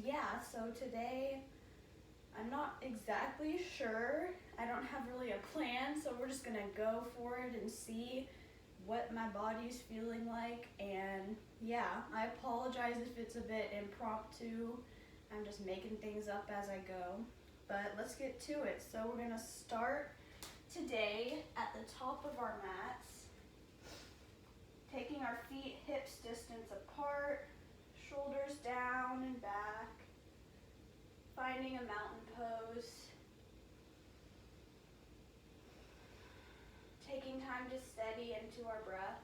yeah, so today I'm not exactly sure. I don't have really a plan, so we're just gonna go for it and see what my body's feeling like. And yeah, I apologize if it's a bit impromptu. I'm just making things up as I go. But let's get to it. So we're gonna start today at the top of our mats, taking our feet hips distance apart, shoulders down and back, finding a mountain pose, taking time to steady into our breath.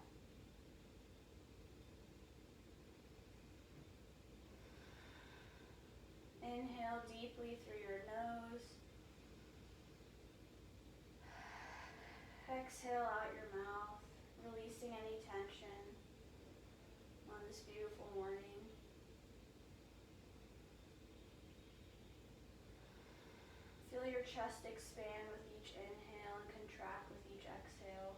Inhale deeply through your nose. Exhale out your mouth, releasing any tension on this beautiful morning. Feel your chest expand with each inhale and contract with each exhale.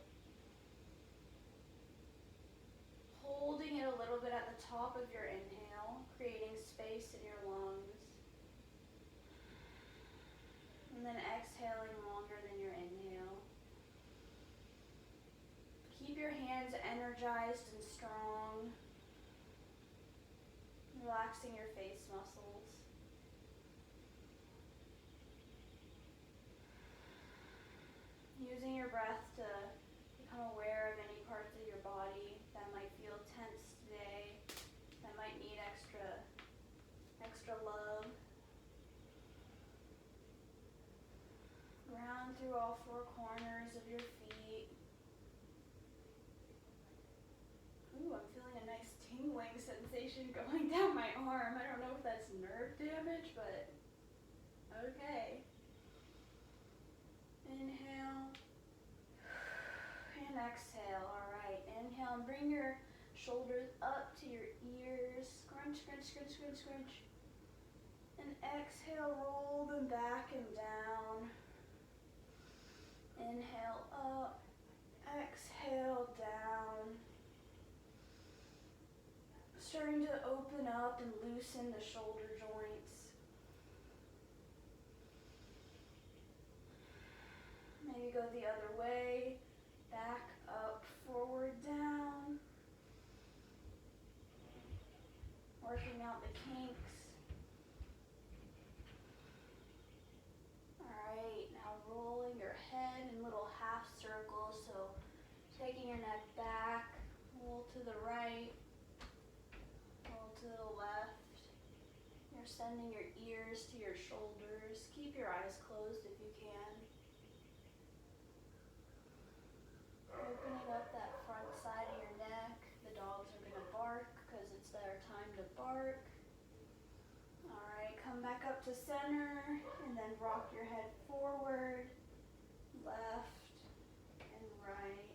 Holding it a little bit at the top of your inhale, creating space in your lungs. And then exhaling longer than your inhale. Keep your hands energized and strong, relaxing your face muscles. Using your breath to become aware of any parts of your body that might feel tense today, that might need extra love. Ground through all four corners of your feet. Ooh, I'm feeling a nice tingling sensation going down my arm. I don't know if that's nerve damage, but okay. Inhale and exhale. All right, inhale and bring your shoulders up to your ears. Scrunch, scrunch, scrunch, scrunch, scrunch. And exhale, roll them back and down. Inhale up, exhale down. Starting to open up and loosen the shoulder joints. Maybe go the other way, back up, forward, down. Working out the kinks. Alright, now rolling your head in little half circles, so taking your neck back, roll to the right, roll to the left. You're sending your ears to your shoulders. Keep your eyes closed if you can. Opening up that front side of your neck. The dogs are gonna bark because it's their time to bark. Alright, come back up to center and then rock your head forward, left and right.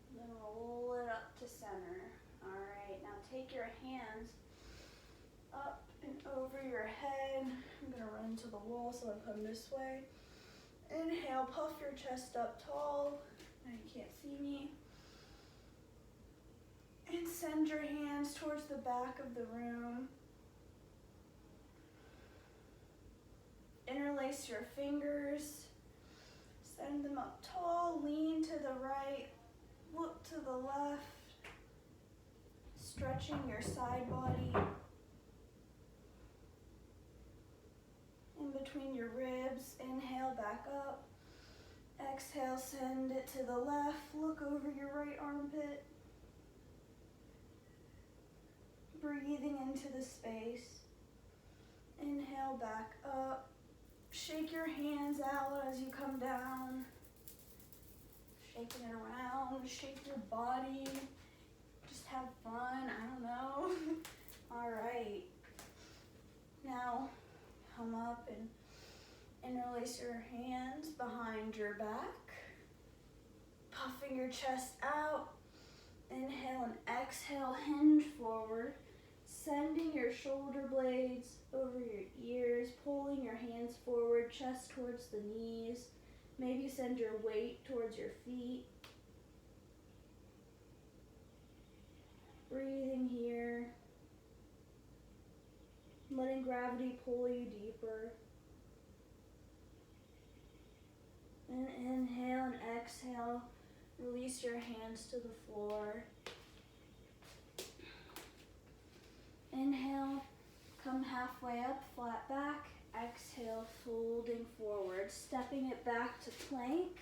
And then roll it up to center. Alright, now take your hands up and over your head. I'm gonna run to the wall, so I come this way. Inhale, puff your chest up tall. Now you can't see me. And send your hands towards the back of the room. Interlace your fingers. Send them up tall. Lean to the right. Look to the left. Stretching your side body. In between your ribs, inhale back up. Exhale, send it to the left. Look over your right armpit. Breathing into the space. Inhale back up. Shake your hands out as you come down. Shaking it around, shake your body. Just have fun, I don't know. All right. Now, come up and interlace your hands behind your back. Puffing your chest out. Inhale and exhale, hinge forward. Sending your shoulder blades over your ears, pulling your hands forward, chest towards the knees. Maybe send your weight towards your feet. Breathe gravity pull you deeper. And inhale and exhale. Release your hands to the floor. Inhale, come halfway up, flat back. Exhale, folding forward, stepping it back to plank.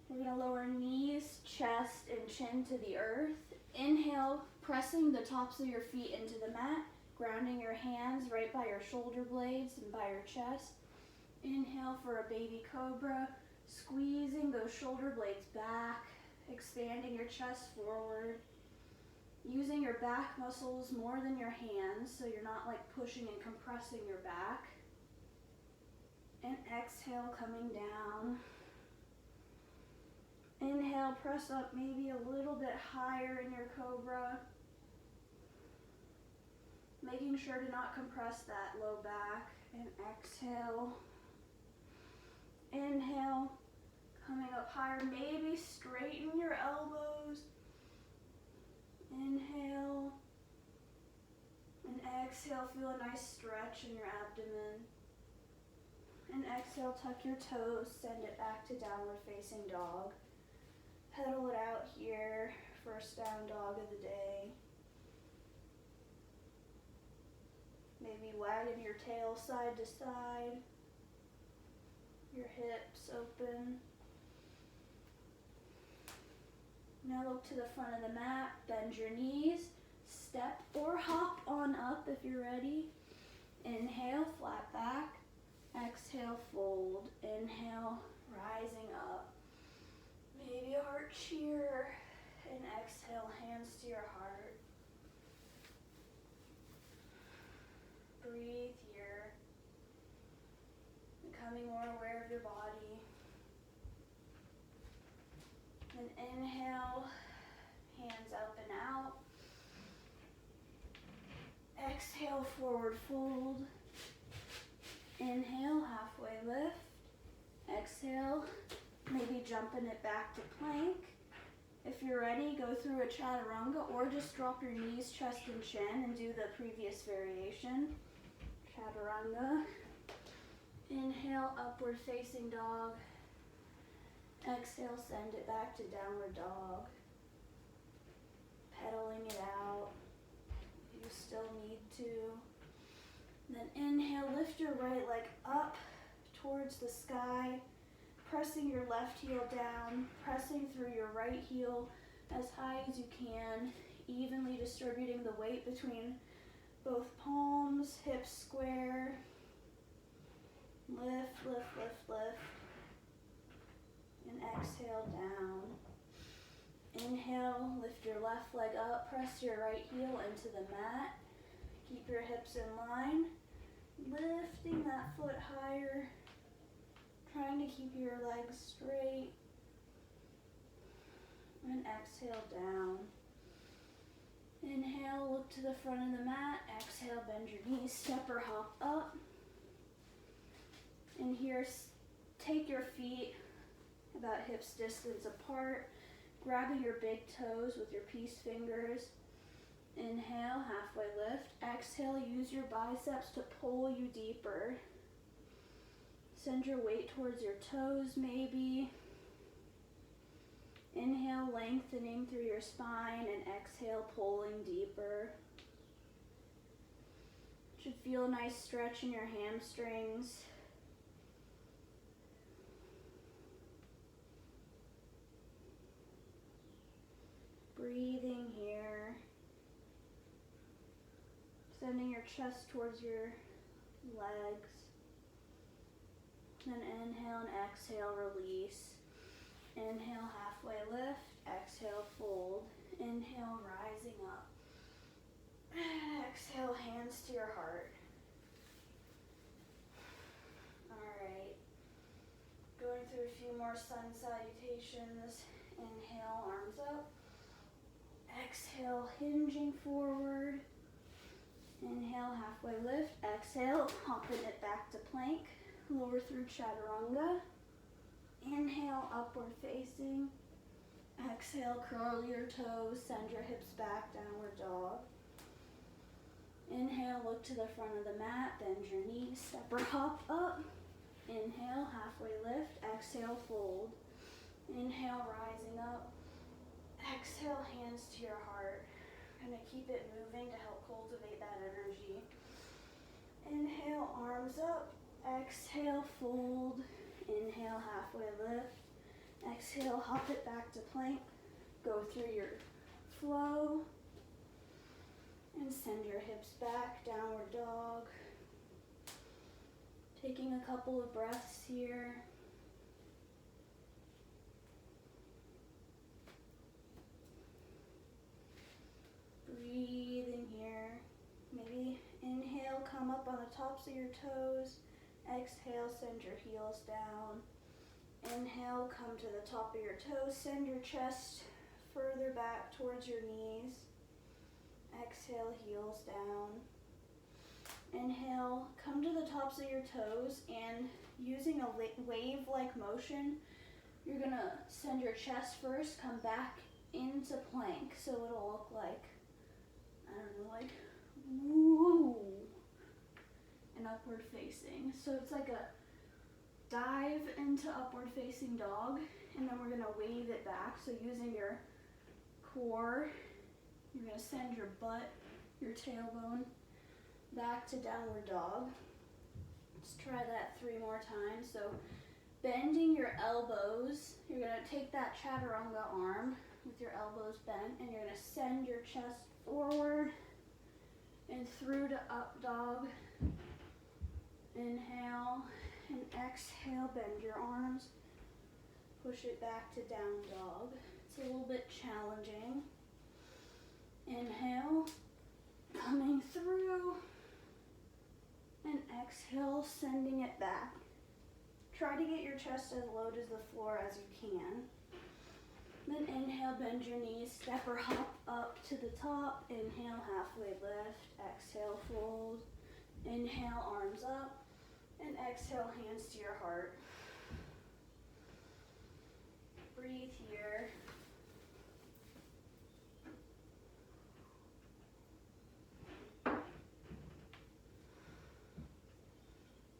We're gonna lower knees, chest, and chin to the earth. Inhale, pressing the tops of your feet into the mat, grounding your hands right by your shoulder blades and by your chest. Inhale for a baby cobra, squeezing those shoulder blades back, expanding your chest forward, using your back muscles more than your hands so you're not like pushing and compressing your back. And exhale, coming down. Inhale, press up maybe a little bit higher in your cobra, making sure to not compress that low back. And exhale. Inhale, coming up higher, maybe straighten your elbows. Inhale, and exhale, feel a nice stretch in your abdomen. And exhale, tuck your toes, send it back to downward facing dog. Pedal it out here, first down dog of the day. Maybe wagging your tail side to side, your hips open. Now look to the front of the mat, bend your knees, step or hop on up if you're ready. Inhale, flat back. Exhale, fold. Inhale, rising up. Maybe a heart cheer. And exhale, hands to your heart. Breathe here. Becoming more aware of your body. And inhale, hands up and out. Exhale, forward fold. Inhale, halfway lift. Exhale, maybe jumping it back to plank. If you're ready, go through a chaturanga or just drop your knees, chest, and chin and do the previous variation. Chaturanga. Inhale, upward facing dog. Exhale, send it back to downward dog. Pedaling it out. You still need to. Then inhale, lift your right leg up towards the sky, pressing your left heel down, pressing through your right heel as high as you can, evenly distributing the weight between both palms, hips square. Lift, lift, lift, lift. And exhale down. Inhale, lift your left leg up, press your right heel into the mat. Keep your hips in line. Lifting that foot higher. Trying to keep your legs straight. And exhale down. Inhale, look to the front of the mat. Exhale, bend your knees, step or hop up. And here, take your feet about hips distance apart. Grabbing your big toes with your peace fingers. Inhale, halfway lift. Exhale, use your biceps to pull you deeper. Send your weight towards your toes maybe. Inhale, lengthening through your spine, and exhale, pulling deeper. Should feel a nice stretch in your hamstrings. Breathing here. Sending your chest towards your legs. Then inhale and exhale, release. Inhale, halfway lift. Exhale, fold. Inhale, rising up. Exhale, hands to your heart. Alright. Going through a few more sun salutations. Inhale, arms up. Exhale, hinging forward. Inhale, halfway lift. Exhale, hopping it back to plank. Lower through chaturanga. Inhale, upward facing. Exhale, curl your toes. Send your hips back, downward dog. Inhale, look to the front of the mat, bend your knees, step or hop up. Inhale, halfway lift, exhale, fold. Inhale, rising up. Exhale, hands to your heart. Gonna keep it moving to help cultivate that energy. Inhale, arms up. Exhale, fold. Inhale, halfway lift. Exhale, hop it back to plank. Go through your flow. And send your hips back, downward dog. Taking a couple of breaths here. Breathing here. Maybe inhale, come up on the tops of your toes. Exhale, send your heels down. Inhale, come to the top of your toes. Send your chest further back towards your knees. Exhale, heels down. Inhale, come to the tops of your toes, and using a wave-like motion, you're gonna send your chest first, come back into plank, so it'll look like, I don't know, like woo, and upward facing. So it's like a dive into upward facing dog, and then we're gonna wave it back. So using your core, you're gonna send your butt, your tailbone, back to downward dog. Let's try that 3 more times. So bending your elbows, you're gonna take that chaturanga arm with your elbows bent, and you're gonna send your chest forward and through to up dog. Inhale and exhale, bend your arms, push it back to down dog. It's a little bit challenging. Inhale, coming through, and exhale, sending it back. Try to get your chest as low to the floor as you can. Then inhale, bend your knees, step or hop up to the top. Inhale, halfway lift. Exhale, fold. Inhale, arms up. And exhale, hands to your heart. Breathe here.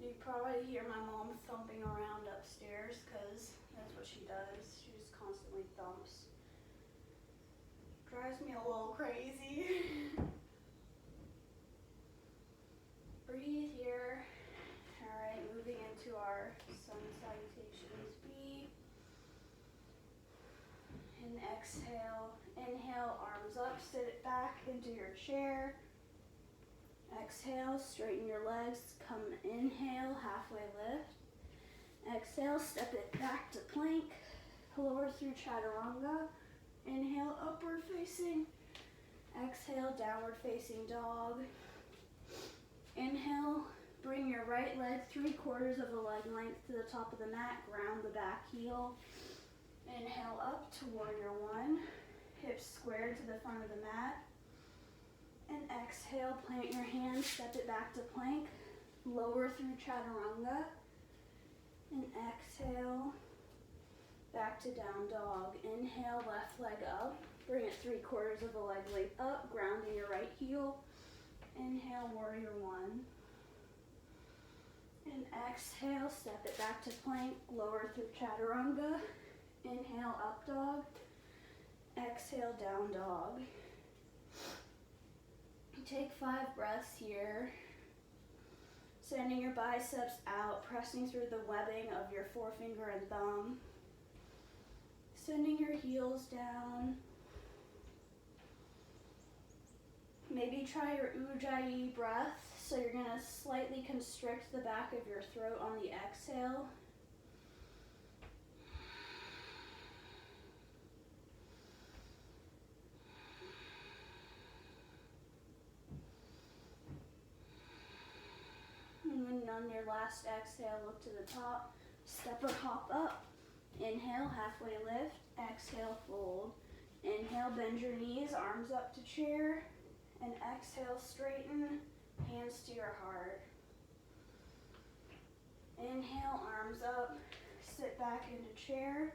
You probably hear my mom thumping around upstairs because that's what she does. She just constantly thumps. Drives me a little crazy. Breathe here. Alright, moving into our sun salutations B. And exhale. Inhale, arms up, sit it back into your chair. Exhale, straighten your legs. Come inhale, halfway lift. Exhale, step it back to plank. Lower through chaturanga. Inhale, upward facing. Exhale, downward facing dog. Inhale, bring your right leg 3/4 of a leg length to the top of the mat. Ground the back heel. Inhale up to warrior one. Hips squared to the front of the mat. And exhale, plant your hands, step it back to plank. Lower through chaturanga. And exhale, back to down dog. Inhale, left leg up. Bring it 3/4 of a leg length up, grounding your right heel. Inhale, warrior one. And exhale, step it back to plank. Lower through chaturanga. Inhale, up dog. Exhale, down dog. Take 5 breaths here. Sending your biceps out, pressing through the webbing of your forefinger and thumb. Sending your heels down. Maybe try your Ujjayi breath. So you're gonna slightly constrict the back of your throat on the exhale. And then on your last exhale, look to the top, step or hop up. Inhale, halfway lift. Exhale, fold. Inhale, bend your knees, arms up to chair. And exhale, straighten, hands to your heart. Inhale, arms up, sit back into chair.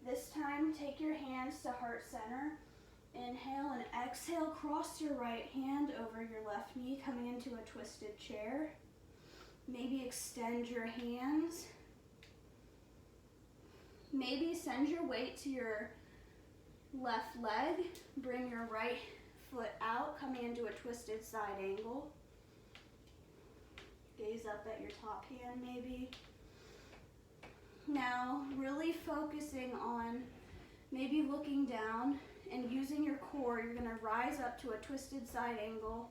This time, take your hands to heart center. Inhale and Exhale, cross your right hand over your left knee, coming into a twisted chair. Maybe extend your hands. Maybe send your weight to your left leg. Bring your right foot out, coming into a twisted side angle. Gaze up at your top hand maybe. Now, really focusing on maybe looking down and using your core. You're gonna rise up to a twisted side angle,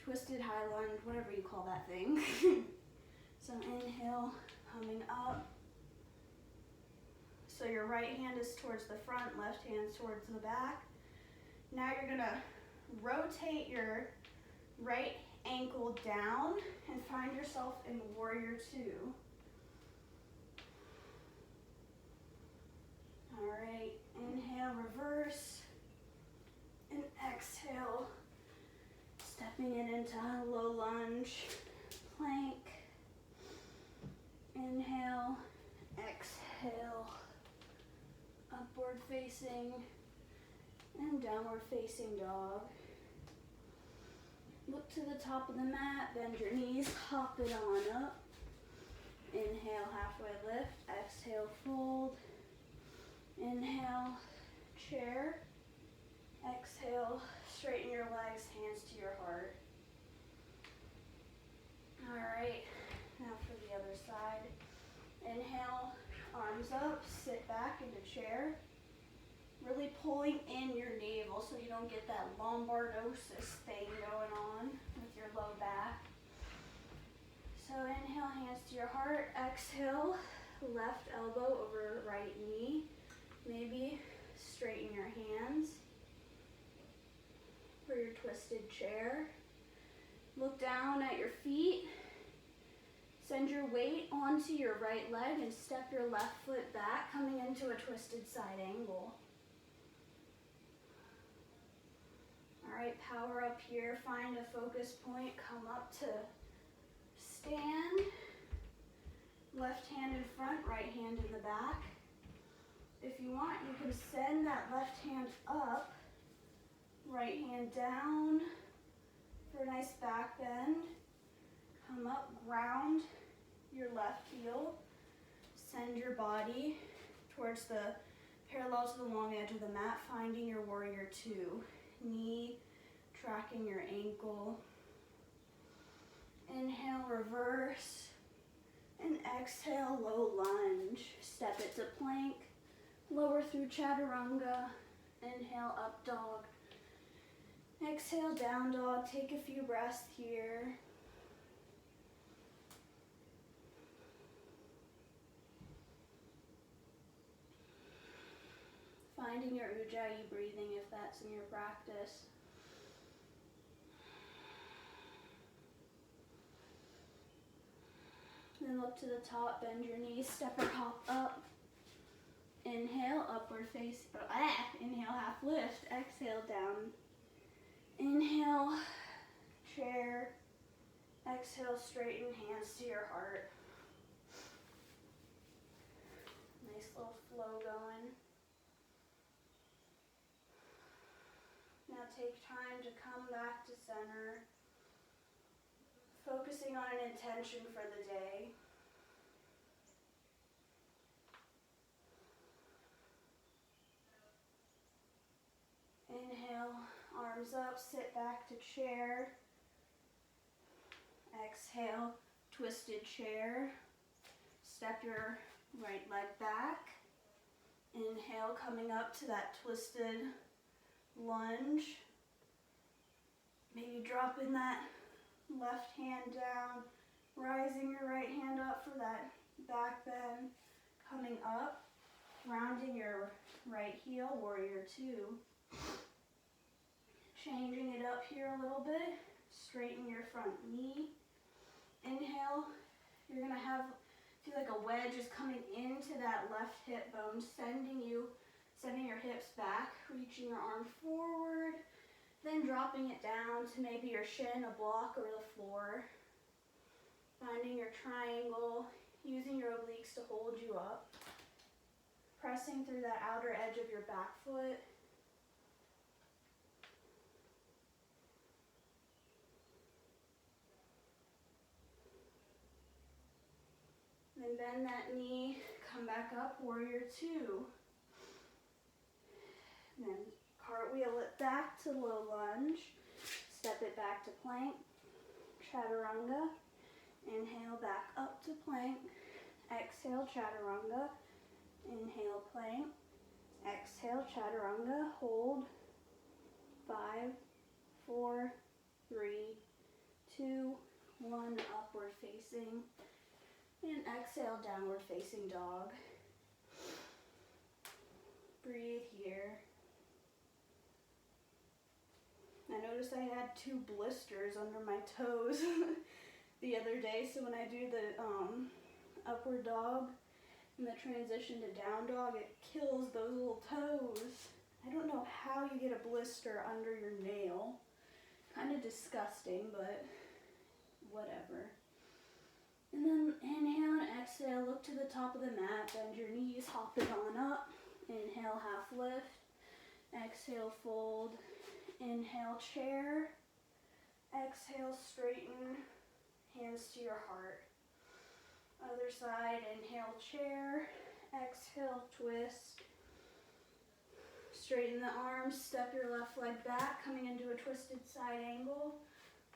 twisted high lunge, whatever you call that thing. So inhale, coming up. So your right hand is towards the front, left hand towards the back. Now you're gonna rotate your right ankle down and find yourself in warrior two. All right, inhale, reverse, and exhale, stepping it into a low lunge, plank. Inhale, exhale, upward facing and downward facing dog. Look to the top of the mat, bend your knees, hop it on up. Inhale, halfway lift, exhale, fold. Inhale, chair. Exhale, straighten your legs, hands to your heart. All right, now for the other side. Inhale, arms up, sit back into chair. Really pulling in your navel so you don't get that lombardosis thing going on with your low back. So inhale, hands to your heart. Exhale, left elbow over right knee. Maybe straighten your hands for your twisted chair. Look down at your feet. Send your weight onto your right leg and step your left foot back, coming into a twisted side angle. All right, power up here. Find a focus point. Come up to stand. Left hand in front, right hand in the back. If you want, you can send that left hand up, right hand down for a nice back bend. Come up, ground your left heel. Send your body towards the parallel to the long edge of the mat, finding your warrior two. Knee tracking your ankle. Inhale, reverse. And exhale, low lunge. Step it to plank. Lower through chaturanga. Inhale, up dog. Exhale, down dog. Take a few breaths here. Finding your Ujjayi breathing if that's in your practice. Then look to the top, bend your knees, step or hop up. Inhale, upward face, inhale, half lift, exhale, down. Inhale, chair. Exhale, straighten, hands to your heart. Nice little flow going. Now take time to come back to center, focusing on an intention for the day. Inhale, arms up, sit back to chair. Exhale, twisted chair. Step your right leg back. Inhale, coming up to that twisted lunge. Maybe dropping that left hand down, rising your right hand up for that back bend, coming up, rounding your right heel, warrior two. Changing it up here a little bit, straighten your front knee. Inhale, you're gonna feel like a wedge is coming into that left hip bone, sending your hips back, reaching your arm forward, then dropping it down to maybe your shin, a block, or the floor. Finding your triangle, using your obliques to hold you up. Pressing through that outer edge of your back foot. And bend that knee, come back up, warrior two. Then cartwheel it back to low lunge. Step it back to plank, chaturanga. Inhale back up to plank. Exhale, chaturanga. Inhale, plank. Exhale, chaturanga. Hold. 5, 4, 3, 2, 1. Upward facing. And exhale, downward facing dog. Breathe here. I noticed I had 2 blisters under my toes the other day, so when I do the upward dog and the transition to down dog, it kills those little toes. I don't know how you get a blister under your nail. Kind of disgusting, but whatever. And then inhale and exhale, look to the top of the mat, bend your knees, hop it on up. Inhale, half lift. Exhale, fold. Inhale, chair. Exhale, straighten. Hands to your heart. Other side, inhale, chair. Exhale, twist. Straighten the arms, step your left leg back, coming into a twisted side angle.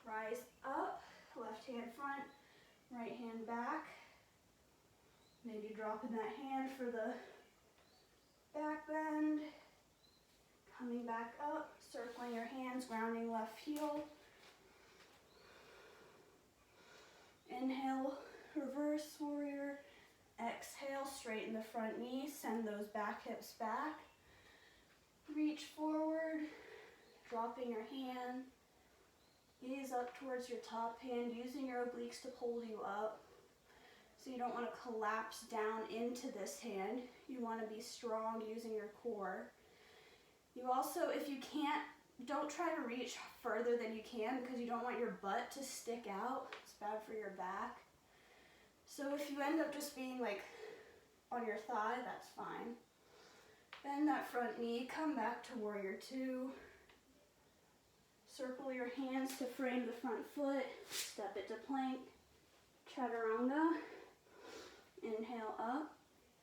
Rise up, left hand front, right hand back. Maybe dropping that hand for the back bend. Coming back up, circling your hands, grounding left heel. Inhale, reverse warrior. Exhale, straighten the front knee, send those back hips back. Reach forward, dropping your hand. Gaze up towards your top hand, using your obliques to pull you up. So you don't want to collapse down into this hand. You want to be strong using your core. You also, if you can't, don't try to reach further than you can because you don't want your butt to stick out. It's bad for your back. So if you end up just being like on your thigh, that's fine. Bend that front knee, come back to warrior two. Circle your hands to frame the front foot. Step it to plank. Chaturanga. Inhale up.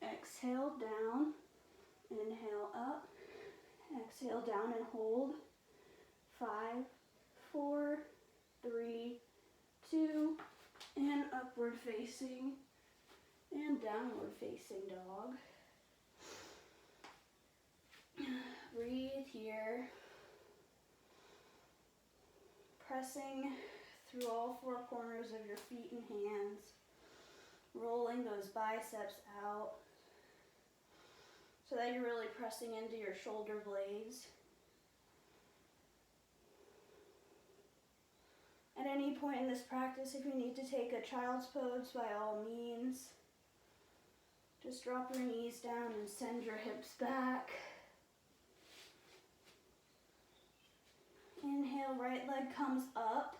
Exhale down. Inhale up. Exhale down and hold. 5, 4, 3, 2, and upward facing and downward facing dog. Breathe here. Pressing through all 4 corners of your feet and hands. Rolling those biceps out so that you're really pressing into your shoulder blades. At any point in this practice, if you need to take a child's pose, by all means, just drop your knees down and send your hips back. Inhale, right leg comes up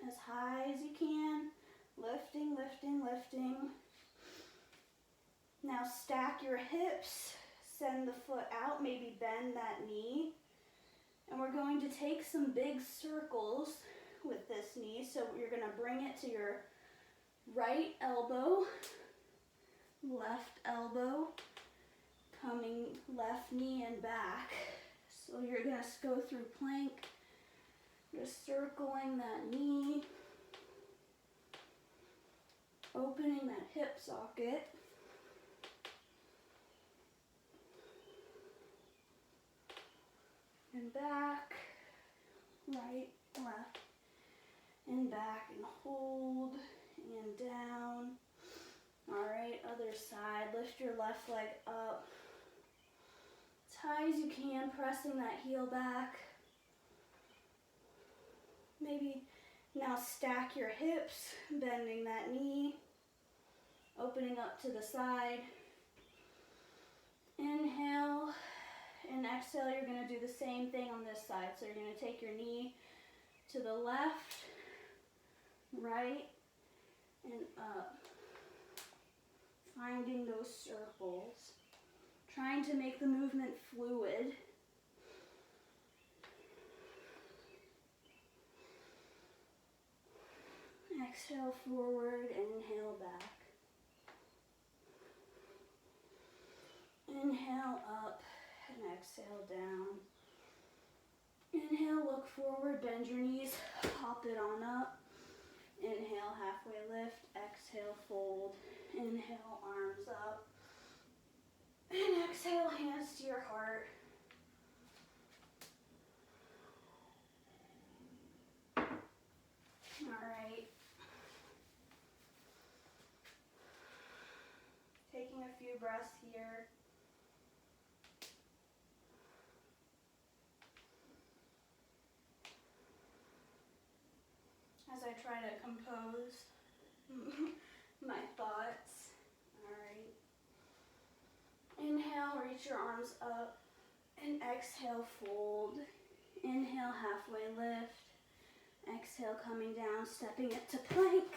as high as you can. Lifting, lifting, lifting. Now stack your hips, send the foot out, maybe bend that knee. And we're going to take some big circles with this knee. So you're going to bring it to your right elbow, left elbow, coming left knee and back. So you're going to go through plank, just circling that knee, opening that hip socket. And back, right, left, and back, and hold, and down. All right, other side. Lift your left leg up as high as you can, pressing that heel back. Maybe now stack your hips, bending that knee, opening up to the side. Inhale. And exhale, you're going to do the same thing on this side. So you're going to take your knee to the left, right, and up. Finding those circles. Trying to make the movement fluid. Exhale forward, inhale back. Inhale up and exhale down. Inhale, look forward, bend your knees, hop it on up. Inhale, halfway lift, exhale, fold. Inhale, arms up. And exhale, hands to your heart. All right. Taking a few breaths here. As I try to compose my thoughts. All right. Inhale, reach your arms up. And exhale, fold. Inhale, halfway lift. Exhale, coming down, stepping it to plank.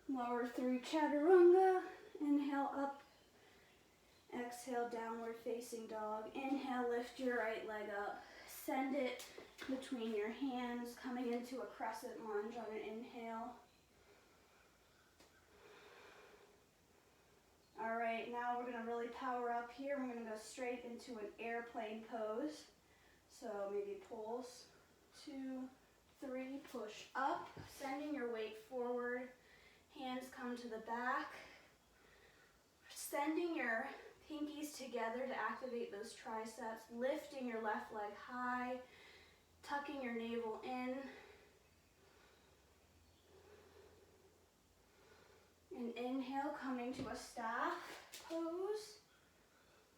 Lower through chaturanga. Inhale, up. Exhale, downward facing dog. Inhale, lift your right leg up. Send it between your hands, coming into a crescent lunge on an inhale. All right, now we're gonna really power up here. We're gonna go straight into an airplane pose. So maybe pulse, 2, 3, push up, sending your weight forward. Hands come to the back. Sending your pinkies together to activate those triceps. Lifting your left leg high. Tucking your navel in. And inhale, coming to a staff pose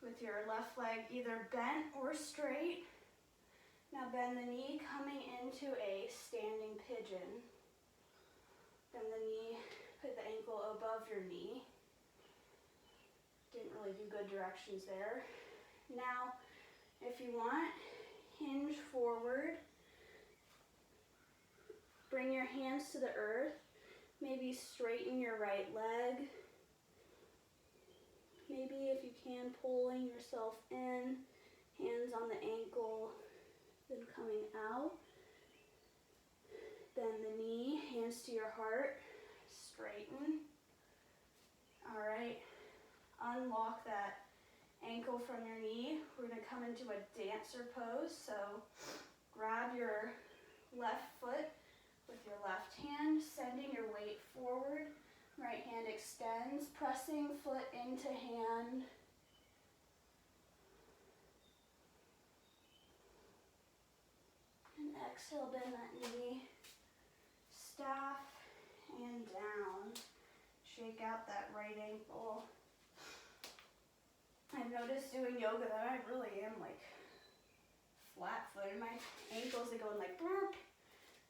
with your left leg either bent or straight. Now bend the knee, coming into a standing pigeon. Bend the knee, put the ankle above your knee. Didn't really do good directions there. Now, if you want, hinge forward. Bring your hands to the earth. Maybe straighten your right leg. Maybe if you can, pulling yourself in. Hands on the ankle, then coming out. Bend the knee, hands to your heart. Straighten. All right. Unlock that ankle from your knee. We're going to come into a dancer pose. So grab your left foot with your left hand, sending your weight forward. Right hand extends, pressing foot into hand. And exhale, bend that knee. Staff and down. Shake out that right ankle. I've noticed doing yoga that I really am like flat-footed. My ankles, they go in like burp.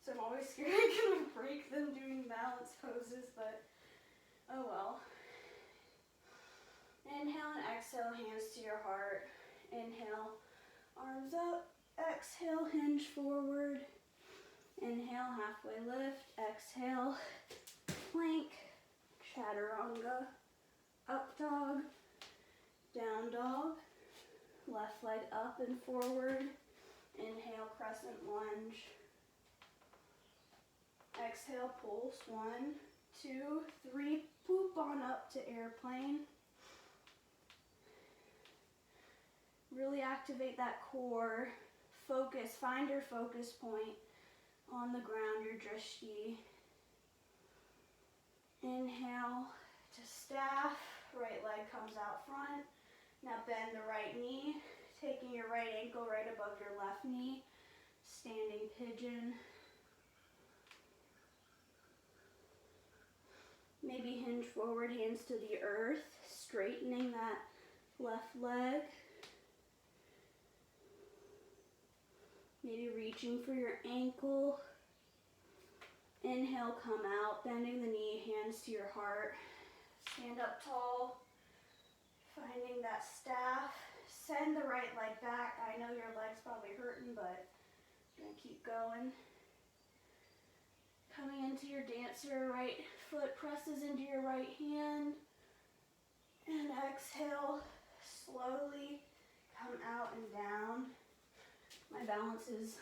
So I'm always scared I'm gonna break them doing balance poses, but oh well. Inhale and exhale, hands to your heart. Inhale, arms up. Exhale, hinge forward. Inhale, halfway lift. Exhale, plank, chaturanga, up dog, down dog, left leg up and forward. Inhale, crescent lunge. Exhale, pulse, 1, 2, 3, poop on up to airplane. Really activate that core. Focus, find your focus point on the ground, your drishti. Inhale to staff, right leg comes out front. Now bend the right knee, taking your right ankle right above your left knee. Standing pigeon. Maybe hinge forward, hands to the earth, straightening that left leg. Maybe reaching for your ankle. Inhale, come out, bending the knee, hands to your heart. Stand up tall, finding that staff. Send the right leg back. I know your leg's probably hurting, but I'm gonna keep going. Coming into your dancer, right foot presses into your right hand. And exhale, slowly come out and down. My balance is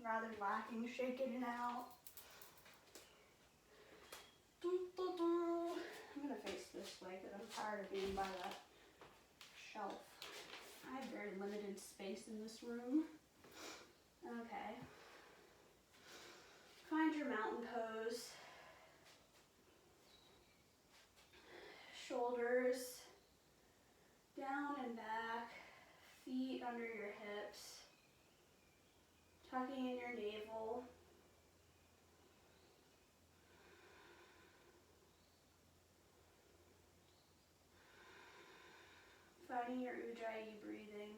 rather lacking, shake it out. I'm gonna face this way because I'm tired of being by that shelf. I have very limited space in this room. Okay. Find your mountain pose. Shoulders down and back, feet under your hips, tucking in your navel. Finding your Ujjayi breathing.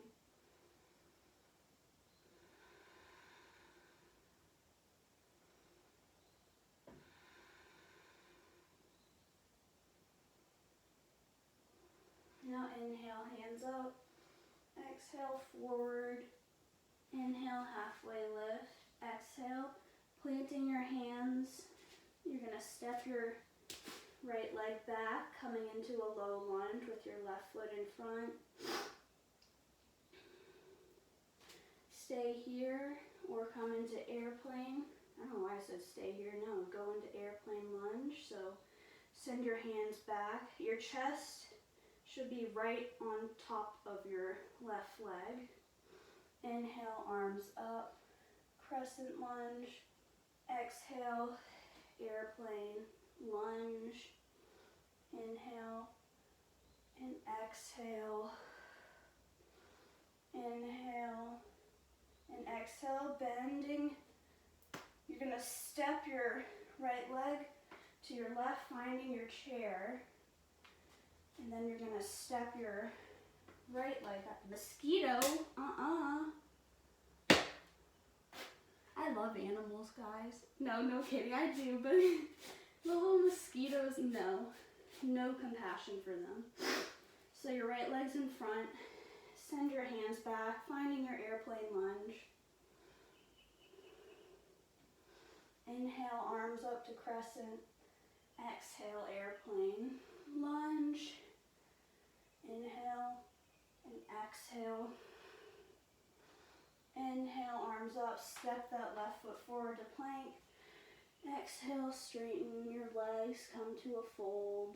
Now inhale, hands up. Exhale, forward. Inhale, halfway lift. Exhale, planting your hands. You're going to step your right leg back, coming into a low lunge with your left foot in front. Stay here or come into airplane. I don't know why I said stay here. No, go into airplane lunge. So send your hands back. Your chest should be right on top of your left leg. Inhale, arms up, crescent lunge. Exhale, airplane lunge. Inhale and exhale. Inhale and exhale, bending. You're going to step your right leg to your left, finding your chair. And then you're going to step your right leg up. Mosquito. I love animals, guys. No kidding, I do, but little mosquitoes, no compassion for them. So your right leg's in front. Send your hands back, finding your airplane lunge. Inhale, arms up to crescent. Exhale, airplane lunge. Inhale and exhale. Inhale, arms up, step that left foot forward to plank. Exhale, straighten your legs, come to a fold.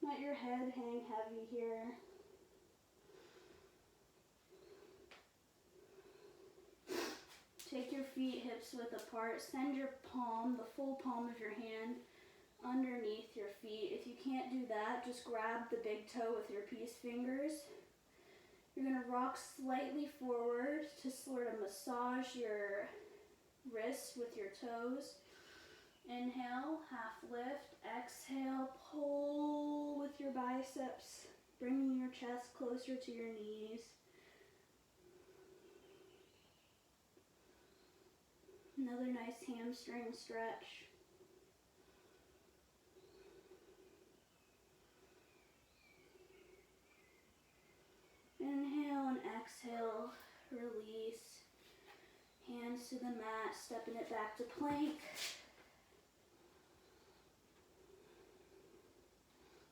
Let your head hang heavy here. Take your feet hips width apart. Send your palm, the full palm of your hand, underneath your feet. If you can't do that, just grab the big toe with your peace fingers. You're going to rock slightly forward to sort of massage your wrists with your toes. Inhale, half lift. Exhale, pull with your biceps, bringing your chest closer to your knees. Another nice hamstring stretch. Inhale and exhale, release. Hands to the mat, stepping it back to plank.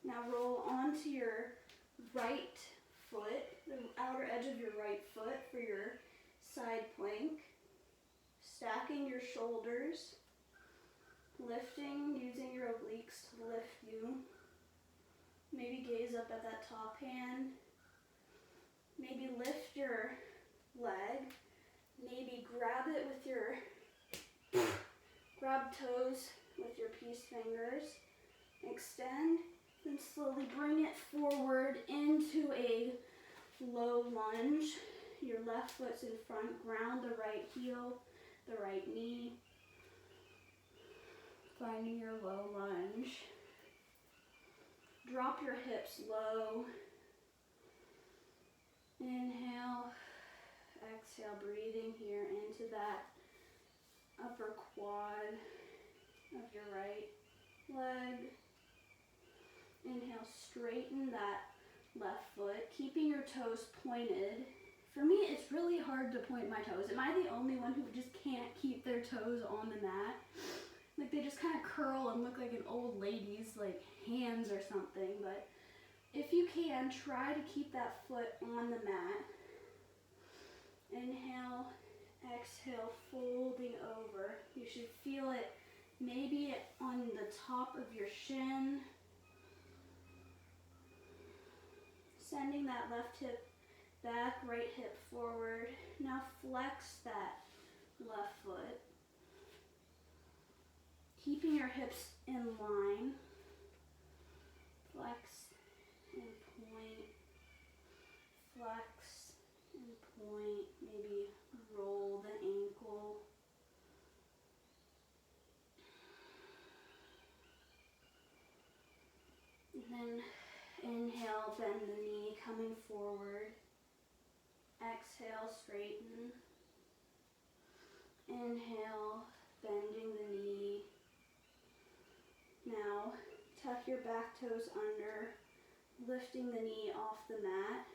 Now roll onto your right foot, the outer edge of your right foot for your side plank. Stacking your shoulders, lifting, using your obliques to lift you. Maybe gaze up at that top hand. Maybe lift your leg. Maybe grab it with your, grab toes with your peace fingers. Extend, then slowly bring it forward into a low lunge. Your left foot's in front, ground the right heel, the right knee. Finding your low lunge. Drop your hips low. Inhale, exhale, breathing here into that upper quad of your right leg. Inhale, straighten that left foot, keeping your toes pointed. For me, it's really hard to point my toes. Am I the only one who just can't keep their toes on the mat? Like they just kind of curl and look like an old lady's like hands or something. But if you can, try to keep that foot on the mat. Inhale, exhale, folding over. You should feel it maybe on the top of your shin. Sending that left hip back, right hip forward. Now flex that left foot. Keeping your hips in line. Flex and point. Flex and point. Maybe roll the ankle. And then inhale, bend the knee, coming forward. Exhale, straighten. Inhale, bending the knee. Now, tuck your back toes under, lifting the knee off the mat.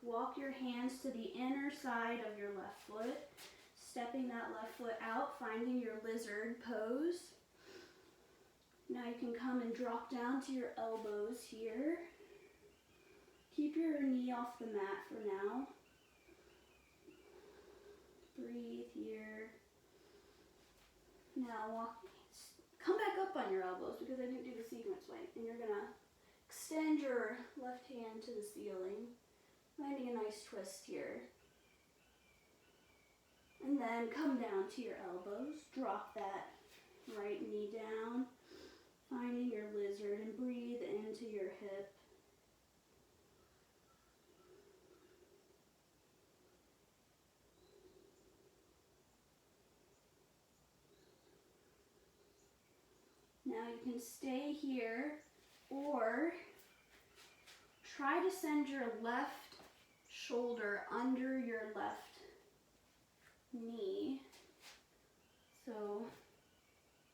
Walk your hands to the inner side of your left foot, stepping that left foot out, finding your lizard pose. Now you can come and drop down to your elbows here. Keep your knee off the mat for now. Breathe here. Now come back up on your elbows because I didn't do the sequence right. And you're gonna extend your left hand to the ceiling, finding a nice twist here. And then come down to your elbows, drop that right knee down, finding your lizard, and breathe into your hip. Now you can stay here or try to send your left shoulder under your left knee. So,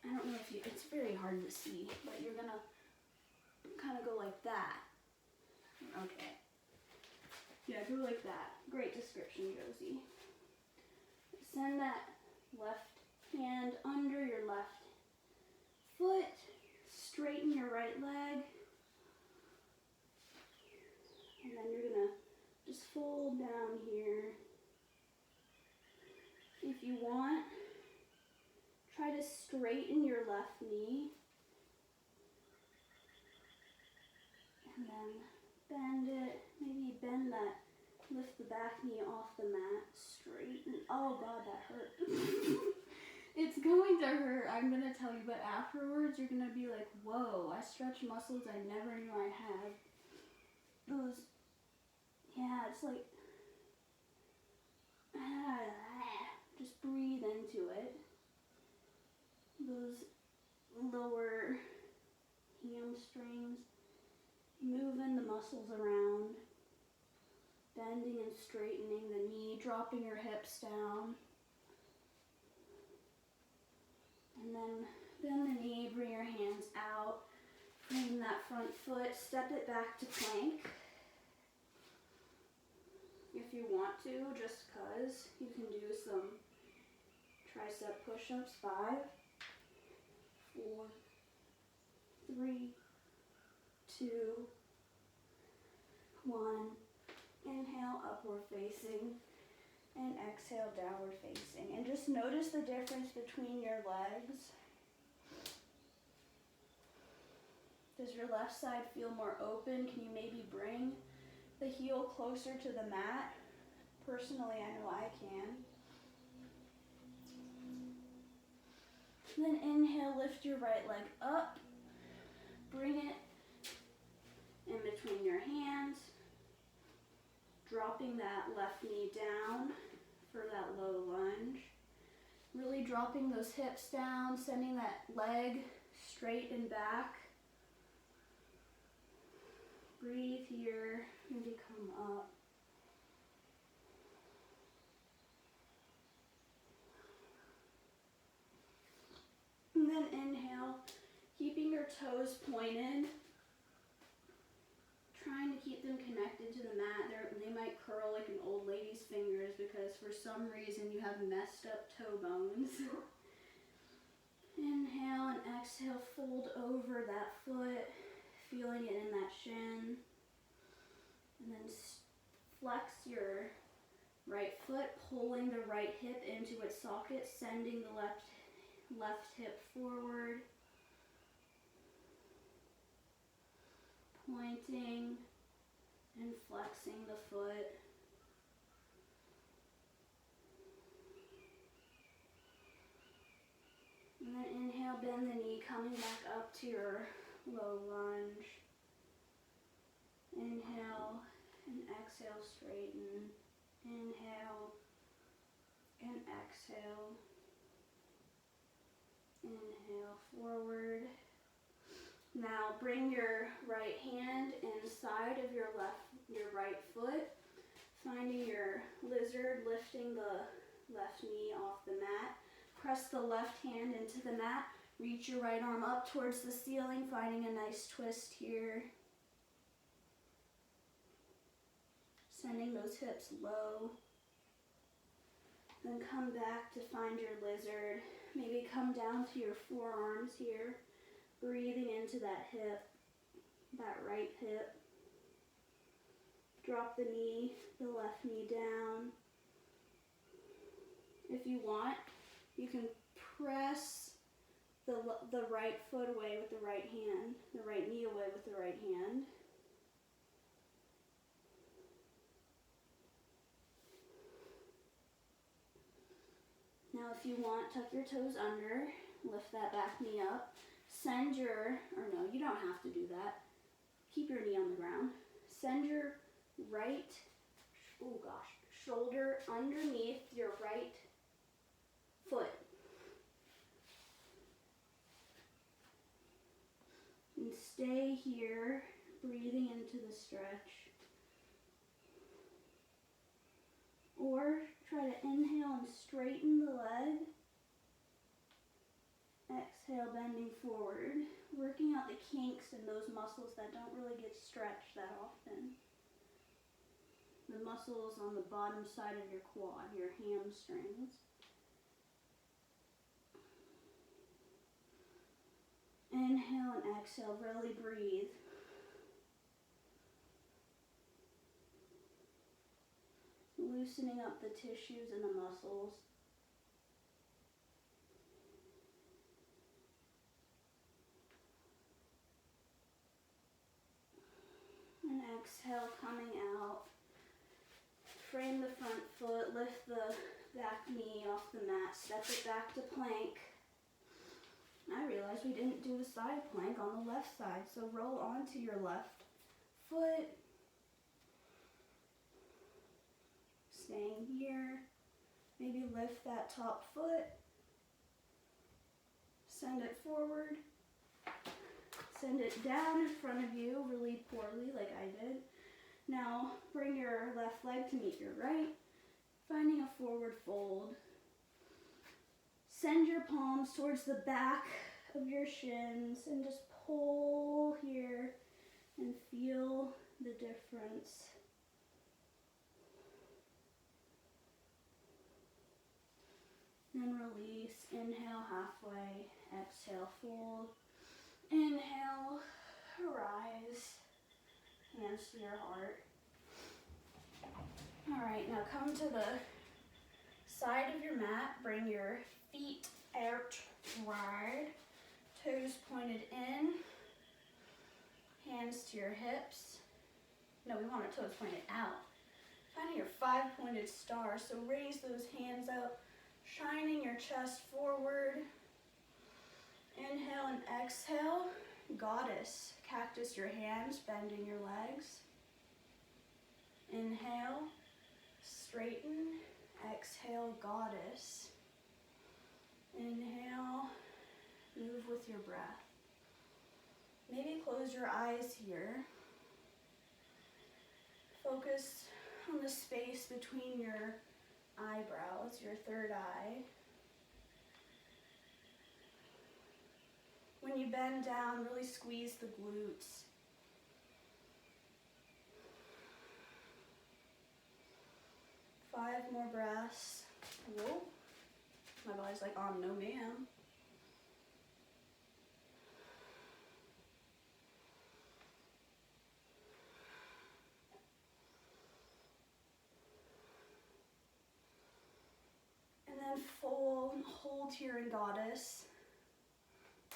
I don't know if it's very hard to see, but you're gonna kind of go like that. Okay. Yeah, go like that. Great description, Josie. Send that left hand under your left foot, straighten your right leg, and then you're gonna just fold down here. If you want, try to straighten your left knee, and then bend it, maybe bend that, lift the back knee off the mat, straighten, oh God, that hurt. It's going to hurt, I'm going to tell you, but afterwards you're going to be like, whoa, I stretch muscles I never knew I had. Those, yeah, it's like, just breathe into it. Those lower hamstrings, moving the muscles around, bending and straightening the knee, dropping your hips down. And then bend the knee, bring your hands out, bring that front foot, step it back to plank. If you want to, just cause, you can do some tricep push-ups. 5, 4, 3, 2, 1. Inhale, upward facing. And exhale, downward facing. And just notice the difference between your legs. Does your left side feel more open? Can you maybe bring the heel closer to the mat? Personally, I know I can. Then inhale, lift your right leg up. Bring it in between your hands. Dropping that left knee down for that low lunge. Really dropping those hips down, sending that leg straight and back. Breathe here, maybe come up. And then inhale, keeping your toes pointed. Trying to keep them connected to the mat. They might curl like an old lady's fingers because for some reason you have messed up toe bones. Inhale and exhale, fold over that foot, feeling it in that shin. And then flex your right foot, pulling the right hip into its socket, sending the left left hip forward, pointing and flexing the foot. And then inhale, bend the knee, coming back up to your low lunge. Inhale and exhale, straighten. Inhale and exhale. Inhale, forward. Now bring your right hand inside of your right foot, finding your lizard, lifting the left knee off the mat. Press the left hand into the mat, reach your right arm up towards the ceiling, finding a nice twist here. Sending those hips low. Then come back to find your lizard. Maybe come down to your forearms here. Breathing into that hip, that right hip. Drop the knee, the left knee down. If you want, you can press the right foot away with the right hand, the right knee away with the right hand. Now if you want, tuck your toes under, lift that back knee up. Send your, or no, you don't have to do that. Keep your knee on the ground. Send your right, shoulder underneath your right foot. And stay here, breathing into the stretch. Or try to inhale and straighten the leg. Exhale, bending forward, working out the kinks in those muscles that don't really get stretched that often. The muscles on the bottom side of your quad, your hamstrings. Inhale and exhale, really breathe. Loosening up the tissues and the muscles. And exhale, coming out. Frame the front foot, lift the back knee off the mat, step it back to plank. I realized we didn't do the side plank on the left side, so roll onto your left foot. Staying here. Maybe lift that top foot. Send it forward. Send it down in front of you really poorly like I did. Now bring your left leg to meet your right, finding a forward fold. Send your palms towards the back of your shins and just pull here and feel the difference. And release. Inhale, halfway. Exhale, fold. Inhale, rise. Hands to your heart. All right, now come to the side of your mat. Bring your feet out wide. Toes pointed in. Hands to your hips. No, we want our toes pointed out. Finding your 5-pointed star. So raise those hands up, shining your chest forward. Inhale and exhale. Goddess. Cactus your hands, bending your legs. Inhale, straighten. Exhale, goddess. Inhale, move with your breath. Maybe close your eyes here. Focus on the space between your eyebrows, your third eye. When you bend down, really squeeze the glutes. Five more breaths. Whoa. My body's like, no ma'am. And then fold hold here in goddess.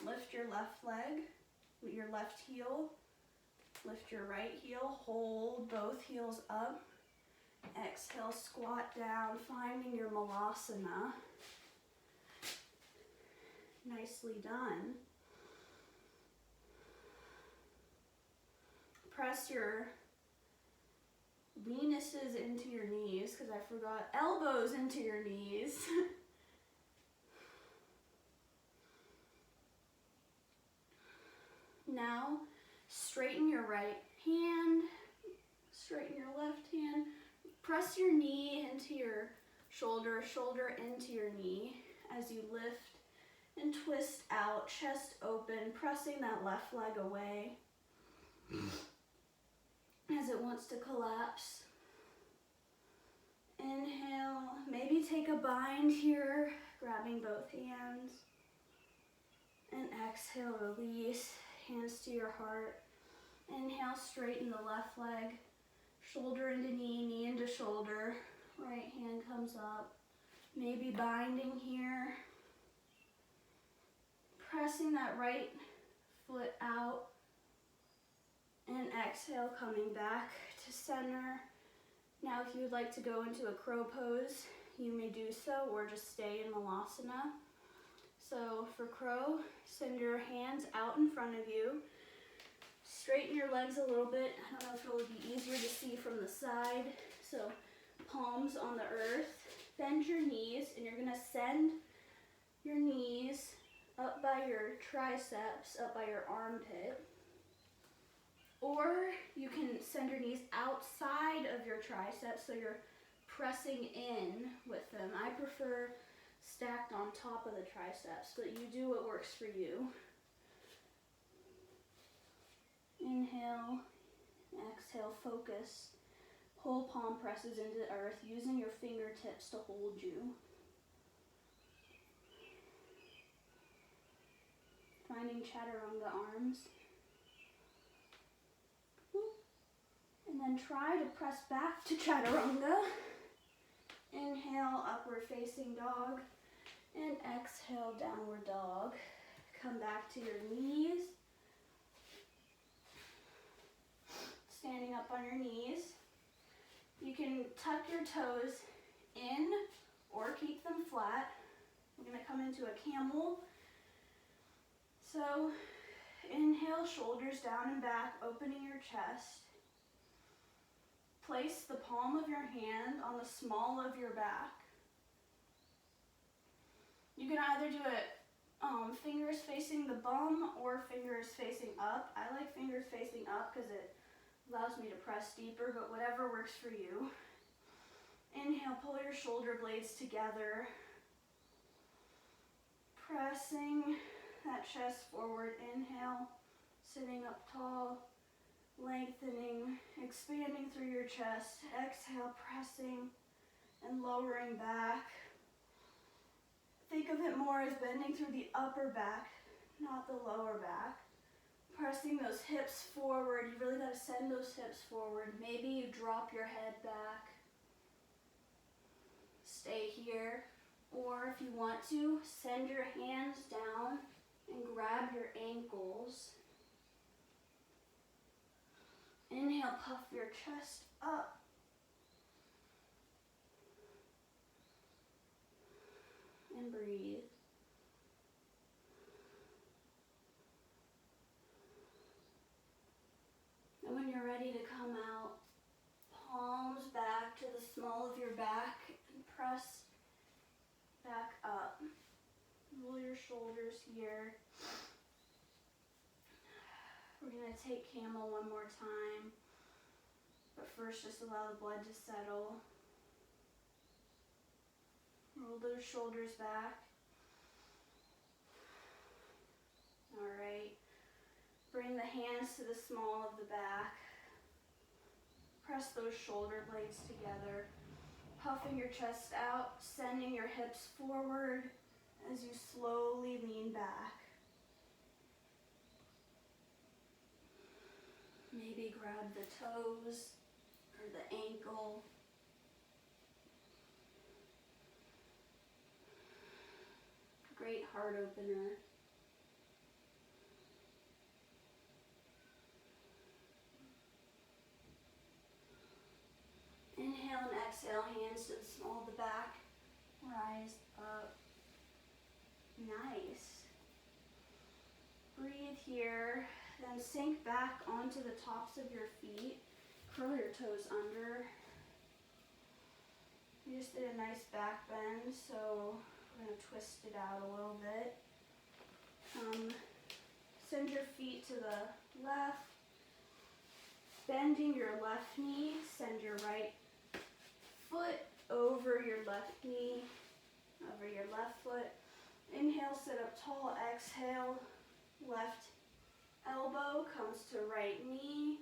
Lift your left leg, your left heel. Lift your right heel, hold both heels up. Exhale, squat down, finding your malasana. Nicely done. Press your Venuses into your knees, because I forgot, elbows into your knees. Now, straighten your right hand, straighten your left hand. Press your knee into your shoulder, shoulder into your knee as you lift and twist out, chest open, pressing that left leg away as it wants to collapse. Inhale, maybe take a bind here, grabbing both hands. And exhale, release, hands to your heart. Inhale, straighten the left leg, shoulder into knee, knee into shoulder. Right hand comes up, maybe binding here. Pressing that right foot out. And exhale, coming back to center. Now if you would like to go into a crow pose, you may do so, or just stay in Malasana. So for crow, send your hands out in front of you. Straighten your legs a little bit. I don't know if it would be easier to see from the side. So palms on the earth. Bend your knees, and you're gonna send your knees up by your triceps, up by your armpit. Or you can send your knees outside of your triceps so you're pressing in with them. I prefer stacked on top of the triceps, but you do what works for you. Inhale, exhale, focus. Whole palm presses into the earth, using your fingertips to hold you. Finding chaturanga arms. And then try to press back to chaturanga. Inhale, upward facing dog. And exhale, downward dog. Come back to your knees. Standing up on your knees. You can tuck your toes in or keep them flat. We're going to come into a camel. So inhale, shoulders down and back, opening your chest. Place the palm of your hand on the small of your back. You can either do it fingers facing the bum or fingers facing up. I like fingers facing up because it allows me to press deeper, but whatever works for you. Inhale, pull your shoulder blades together. Pressing that chest forward. Inhale, sitting up tall. Lengthening, expanding through your chest. Exhale, pressing and lowering back. Think of it more as bending through the upper back, not the lower back. Pressing those hips forward. You really got to send those hips forward. Maybe you drop your head back. Stay here. Or if you want to, send your hands down and grab your ankles. Inhale, puff your chest up. And breathe. And when you're ready to come out, palms back to the small of your back and press back up. Roll your shoulders here. We're going to take camel one more time, but first just allow the blood to settle. Roll those shoulders back. All right. Bring the hands to the small of the back. Press those shoulder blades together. Puffing your chest out, sending your hips forward as you slowly lean back. Maybe grab the toes or the ankle. heart opener. Inhale and exhale, hands to the small of the back, rise up. Nice. Breathe here, then sink back onto the tops of your feet. Curl your toes under. We just did a nice back bend, so we're going to twist it out a little bit. Send your feet to the left. Bending your left knee, send your right foot over your left knee, over your left foot. Inhale, sit up tall. Exhale, left elbow comes to right knee.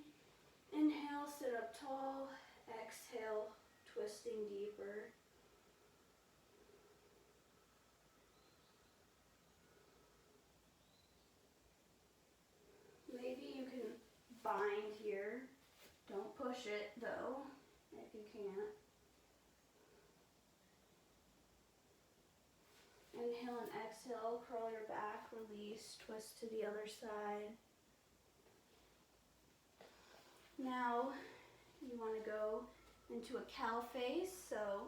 Inhale, sit up tall. Exhale, twisting deeper. Maybe you can bind here. Don't push it though, if you can't. Inhale and exhale, curl your back, release, twist to the other side. Now, you want to go into a cow face, so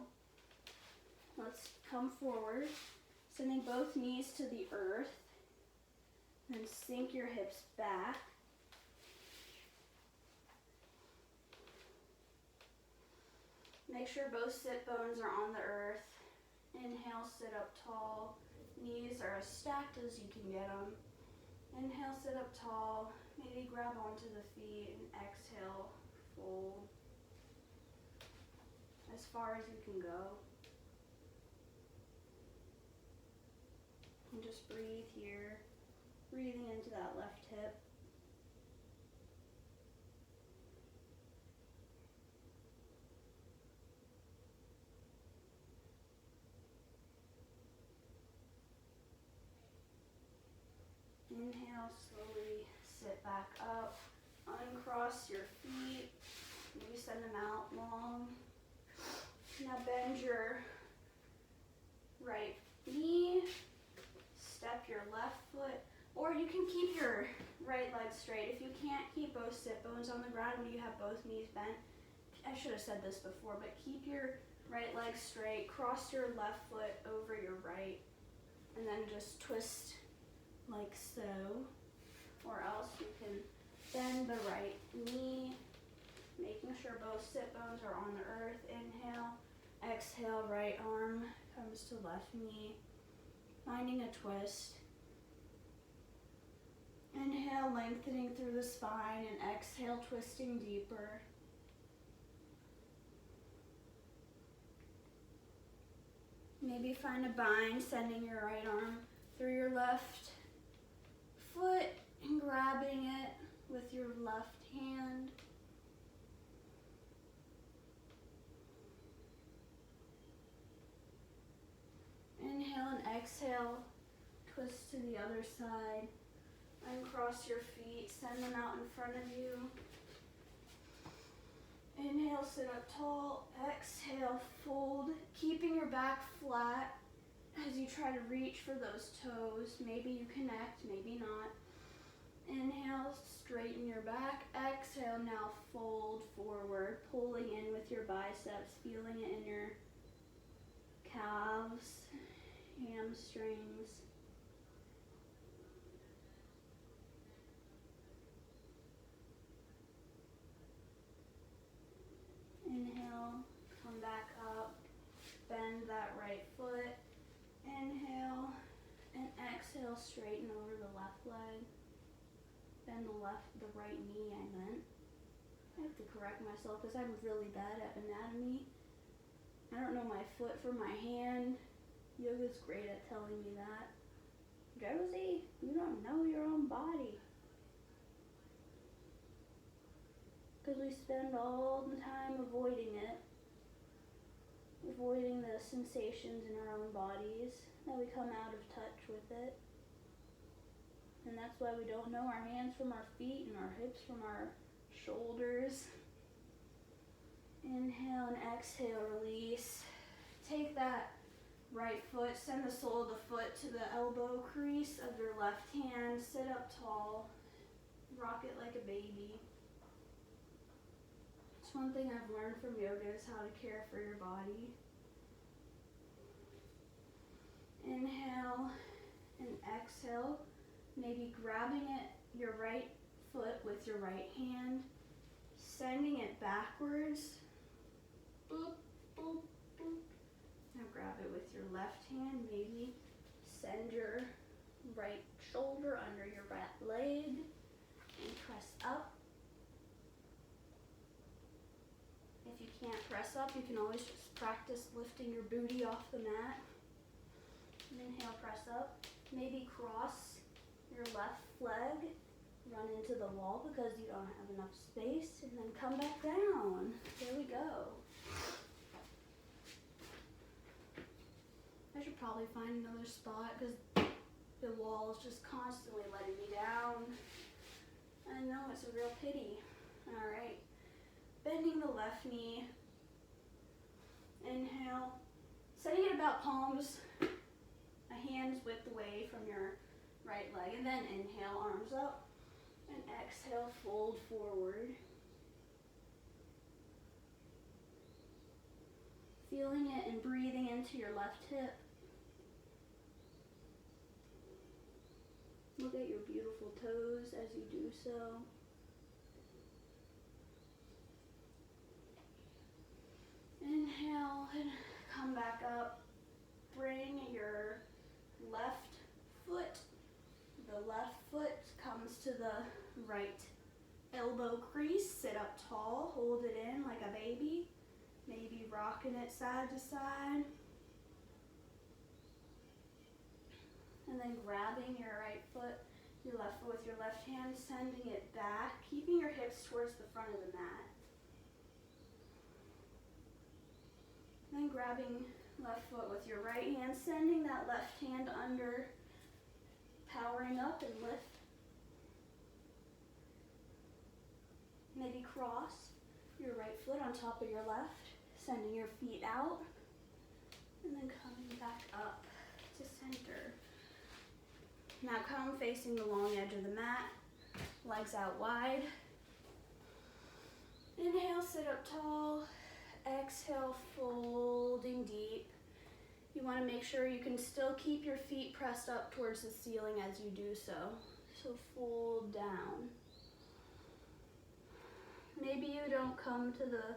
let's come forward, sending both knees to the earth, then sink your hips back. Make sure both sit bones are on the earth. Inhale, sit up tall. Knees are as stacked as you can get them. Inhale, sit up tall. Maybe grab onto the feet and exhale, fold. As far as you can go. And just breathe here. Breathing into that left hip. Inhale, slowly sit back up. Uncross your feet. Maybe send them out long. Now bend your right knee. Step your left foot. Or you can keep your right leg straight. If you can't keep both sit bones on the ground when you have both knees bent, I should have said this before, but keep your right leg straight. Cross your left foot over your right. And then just twist like so, or else you can bend the right knee, making sure both sit bones are on the earth. Inhale, exhale, right arm comes to left knee, finding a twist. Inhale, lengthening through the spine, and exhale, twisting deeper. Maybe find a bind, sending your right arm through your left foot and grabbing it with your left hand. Inhale and exhale, twist to the other side. Uncross your feet, send them out in front of you. Inhale, sit up tall. Exhale, fold, keeping your back flat as you try to reach for those toes. Maybe you connect, maybe not. Inhale, straighten your back. Exhale, now fold forward, pulling in with your biceps, feeling it in your calves, hamstrings. Inhale, come back up, bend that right foot. Inhale and exhale, straighten over the left leg. Bend the right knee, I meant. I have to correct myself because I'm really bad at anatomy. I don't know my foot from my hand. Yoga's great at telling me that. Josie, you don't know your own body. Because we spend all the time avoiding it. Avoiding the sensations in our own bodies. That we come out of touch with it. And that's why we don't know our hands from our feet and our hips from our shoulders. Inhale and exhale, release. Take that right foot, send the sole of the foot to the elbow crease of your left hand. Sit up tall. Rock it like a baby. It's one thing I've learned from yoga is how to care for your body. Inhale and exhale. Maybe grabbing your right foot with your right hand, sending it backwards. Boop, boop, boop. Now grab it with your left hand. Maybe send your right shoulder under your right leg and press up. If you can't press up, you can always just practice lifting your booty off the mat. And inhale, press up. Maybe cross your left leg, run into the wall because you don't have enough space, and then come back down. There we go. I should probably find another spot because the wall is just constantly letting me down. I know, it's a real pity. All right, bending the left knee. Inhale, setting it about palms, a hand's width away from your right leg, and then inhale, arms up, and exhale, fold forward. Feeling it and breathing into your left hip. Look at your beautiful toes as you do so. Inhale and come back up. Bring your left foot. The left foot comes to the right elbow crease. Sit up tall. Hold it in like a baby. Maybe rocking it side to side. And then grabbing your right foot, your left foot with your left hand, sending it back, keeping your hips towards the front of the mat. Then grabbing left foot with your right hand, sending that left hand under, powering up and lift. Maybe cross your right foot on top of your left, sending your feet out, and then coming back up to center. Now come facing the long edge of the mat, legs out wide. Inhale, sit up tall. Exhale, folding deep. You want to make sure you can still keep your feet pressed up towards the ceiling as you do so. So fold down. Maybe you don't come to the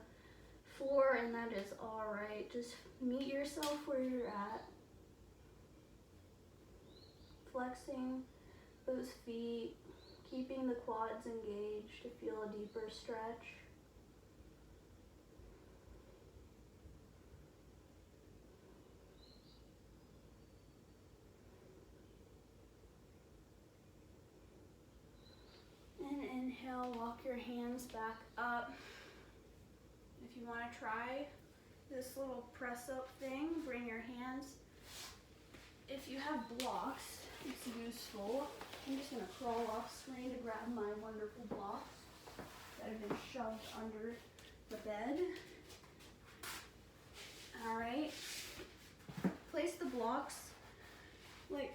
floor, and that is all right. Just meet yourself where you're at. Flexing those feet, keeping the quads engaged to feel a deeper stretch. And inhale, walk your hands back up. If you want to try this little press up thing, bring your hands. If you have blocks, it's useful. I'm just going to crawl off screen to grab my wonderful blocks that have been shoved under the bed. All right. Place the blocks like,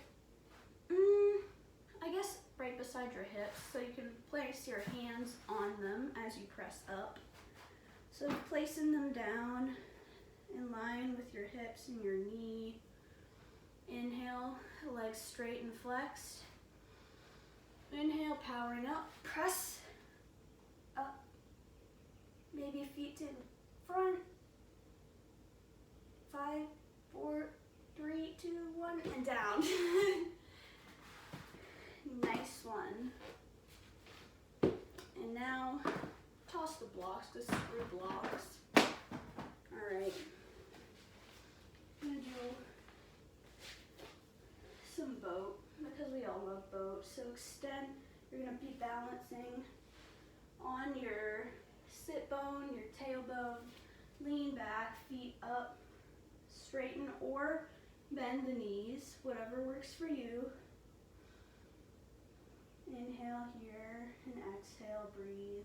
I guess right beside your hips, so you can place your hands on them as you press up. So placing them down in line with your hips and your knee. Inhale, legs straight and flexed. Inhale, powering up, press up. Maybe feet to the front. 5, 4, 3, 2, 1, and down. Nice one. And now toss the blocks, the screw blocks. All right. I'm gonna do some boat because we all love boat. So extend. You're gonna be balancing on your sit bone, your tailbone. Lean back, feet up, straighten or bend the knees, whatever works for you. Inhale here and exhale, breathe.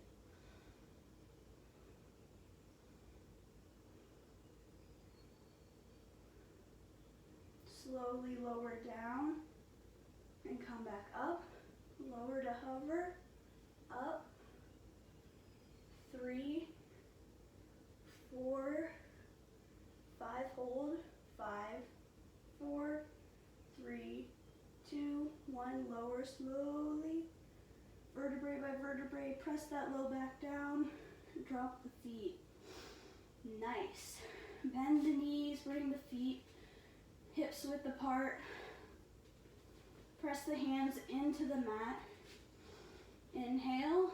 Slowly lower down and come back up. Lower to hover, up. 3, 4, 5, hold. 5, 4, 3, 2, 1. Lower slowly. Vertebrae by vertebrae, press that low back down. Drop the feet. Nice. Bend the knees, bring the feet hips width apart. Press the hands into the mat. Inhale.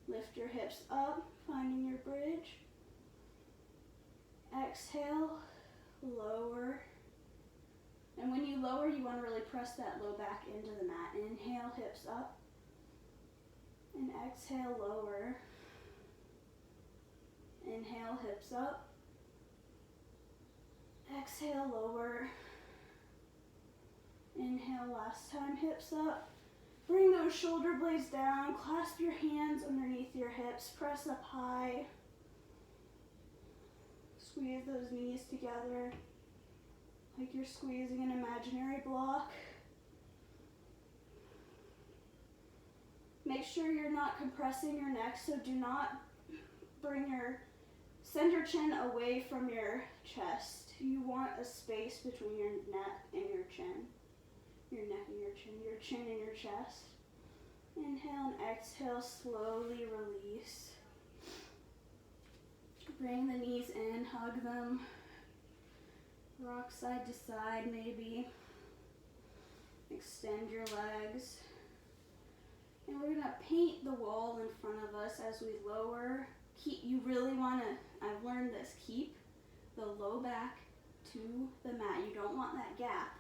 Lift your hips up, finding your bridge. Exhale, lower. And when you lower, you want to really press that low back into the mat. Inhale, hips up. And exhale, lower. Inhale, hips up. Exhale, lower. Inhale, last time, hips up. Bring those shoulder blades down. Clasp your hands underneath your hips. Press up high. Squeeze those knees together like you're squeezing an imaginary block. Make sure you're not compressing your neck, so do not bring your center chin away from your chest. You want a space between your neck and your chin. Your neck and your chin and your chest. Inhale and exhale, slowly release. Bring the knees in, hug them. Rock side to side maybe. Extend your legs. And we're gonna paint the wall in front of us as we lower. You really wanna, I've learned this, keep the low back to the mat. You don't want that gap.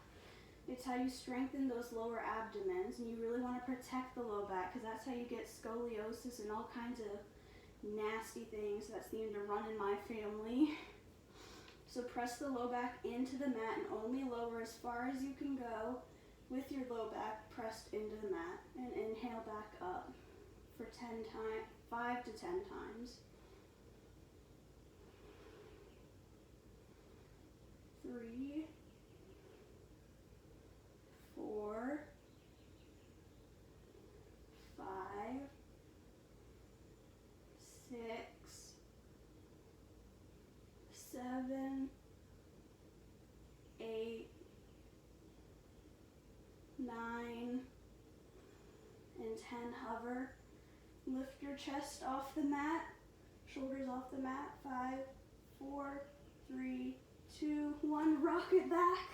It's how you strengthen those lower abdomens, and you really want to protect the low back because that's how you get scoliosis and all kinds of nasty things that seem to run in my family. So press the low back into the mat and only lower as far as you can go with your low back pressed into the mat. And inhale back up for 5 to 10 times. 3, 4, 5, 6, 7, 8, 9, and 10. Hover. Lift your chest off the mat, shoulders off the mat. 5, 4, 3, 2, 1. Rock it back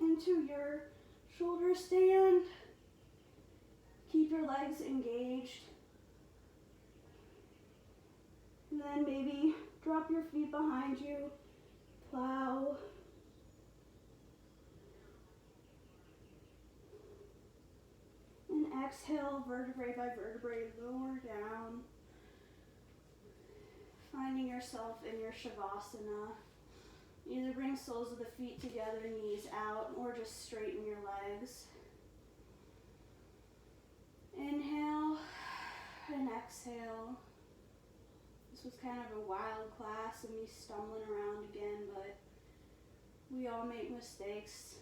into your shoulder stand. Keep your legs engaged. And then maybe drop your feet behind you. Plow. And exhale, vertebrae by vertebrae, lower down. Finding yourself in your Shavasana. Either bring soles of the feet together, knees out, or just straighten your legs. Inhale and exhale. This was kind of a wild class and me stumbling around again, but we all make mistakes.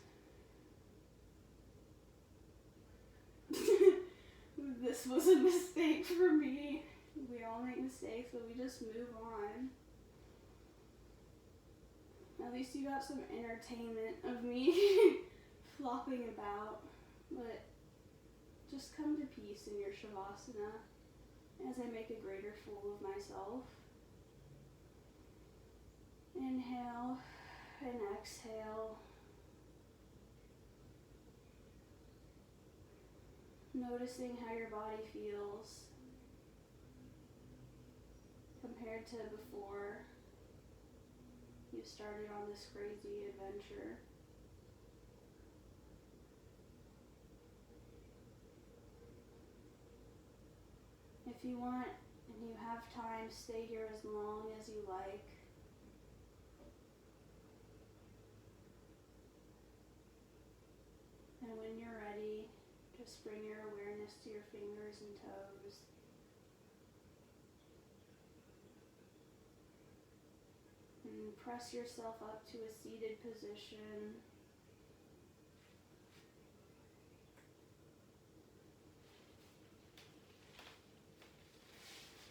This was a mistake for me. We all make mistakes, but we just move on. At least you got some entertainment of me flopping about, but just come to peace in your Shavasana as I make a greater fool of myself. Inhale and exhale. Noticing how your body feels compared to before you started on this crazy adventure. If you want and you have time, stay here as long as you like. And when you're ready, just bring your awareness to your fingers and toes. And And press yourself up to a seated position.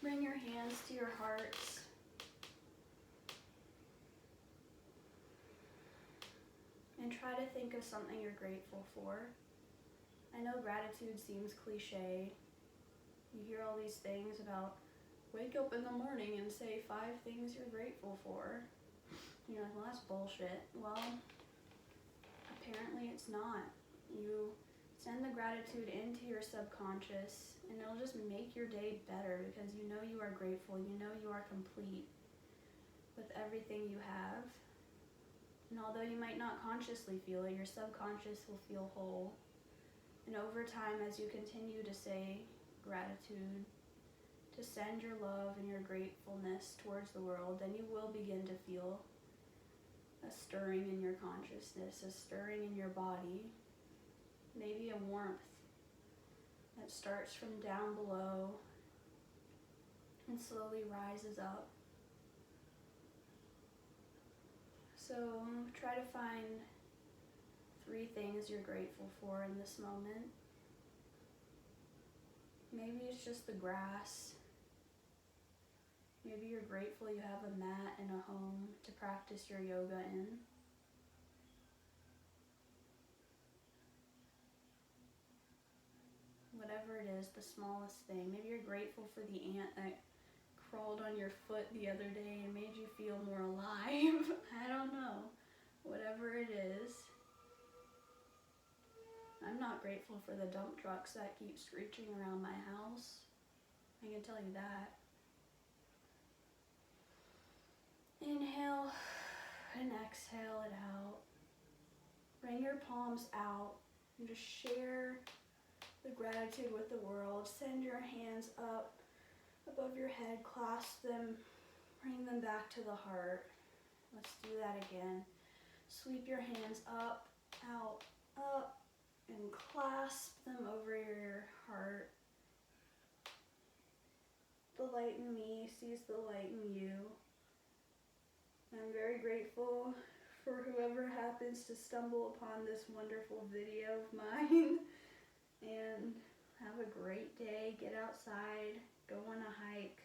Bring your hands to your hearts. And try to think of something you're grateful for. I know gratitude seems cliche. You hear all these things about wake up in the morning and say 5 things you're grateful for. You're like, well, that's bullshit. Well, apparently it's not. You send the gratitude into your subconscious and it'll just make your day better because you know you are grateful. You know you are complete with everything you have. And although you might not consciously feel it, your subconscious will feel whole. And over time, as you continue to say gratitude, to send your love and your gratefulness towards the world, then you will begin to feel a stirring in your consciousness, a stirring in your body, maybe a warmth that starts from down below and slowly rises up. So try to find 3 things you're grateful for in this moment. Maybe it's just the grass. Maybe you're grateful you have a mat and a home to practice your yoga in. Whatever it is, the smallest thing. Maybe you're grateful for the ant that crawled on your foot the other day and made you feel more alive. I don't know. Whatever it is. I'm not grateful for the dump trucks that keep screeching around my house. I can tell you that. Inhale and exhale it out. Bring your palms out and just share the gratitude with the world. Send your hands up above your head, clasp them, bring them back to the heart. Let's do that again. Sweep your hands up, out, up, and clasp them over your heart. The light in me sees the light in you. I'm very grateful for whoever happens to stumble upon this wonderful video of mine. And have a great day. Get outside, go on a hike.